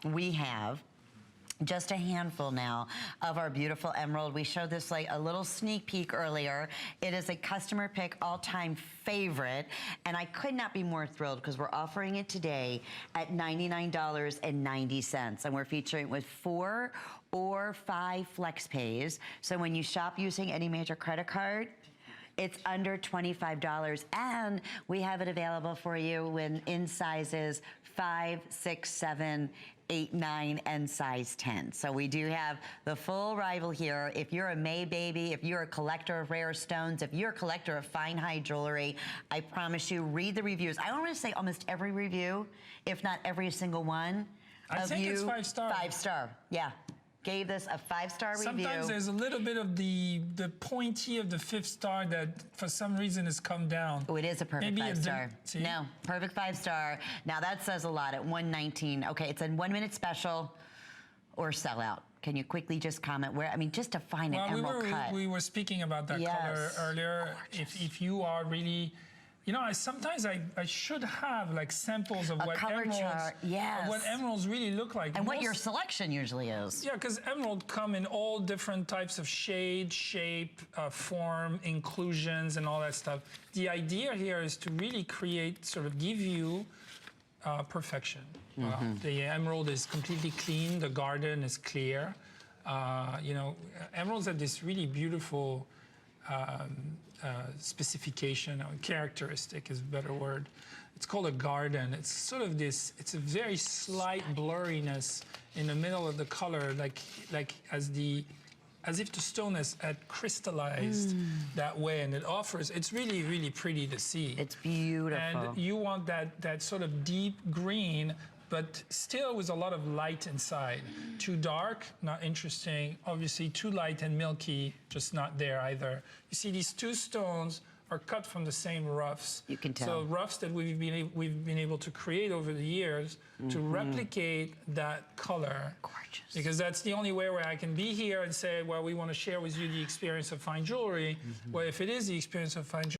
we have just a handful now of our beautiful emerald. We showed this like a little sneak peek earlier. It is a customer pick all-time favorite, and I could not be more thrilled because we're offering it today at $99.90, and we're featuring it with 4 or 5 flex pays. So when you shop using any major credit card, it's under $25, and we have it available for you in sizes 5, 6, 7, 8, 9, and size 10. So we do have the full rival here. If you're a May baby, if you're a collector of rare stones, if you're a collector of fine high jewelry, I promise you, read the reviews. I want to say almost every review, if not every single one. I think it's 5-star. 5-star, yeah. Gave this a 5-star review. Sometimes there's a little bit of the pointy of the 5th star that for some reason has come down. Oh, it is a perfect 5-star. No, perfect 5-star. Now that says a lot at $119. Okay, it's a 1-minute special or sellout. Can you quickly just comment where, I mean, just to find an emerald cut. We were speaking about that color earlier. If you are really, you know, sometimes I should have like samples of what emeralds really look like. And what your selection usually is. Yeah, because emerald come in all different types of shade, shape, form, inclusions, and all that stuff. The idea here is to really create, sort of give you perfection. The emerald is completely clean, the garden is clear. You know, emeralds have this really beautiful specification, or characteristic is a better word. It's called a garden. It's sort of this, it's a very slight blurriness in the middle of the color, like as if the stone had crystallized that way, and it offers, it's really, really pretty to see. It's beautiful. And you want that sort of deep green, but still with a lot of light inside. Too dark, not interesting. Obviously, too light and milky, just not there either. You see, these two stones are cut from the same roughs. You can tell. So roughs that we've been able to create over the years to replicate that color. Gorgeous. Because that's the only way where I can be here and say, well, we want to share with you the experience of fine jewelry. Well, if it is the experience of fine jewelry,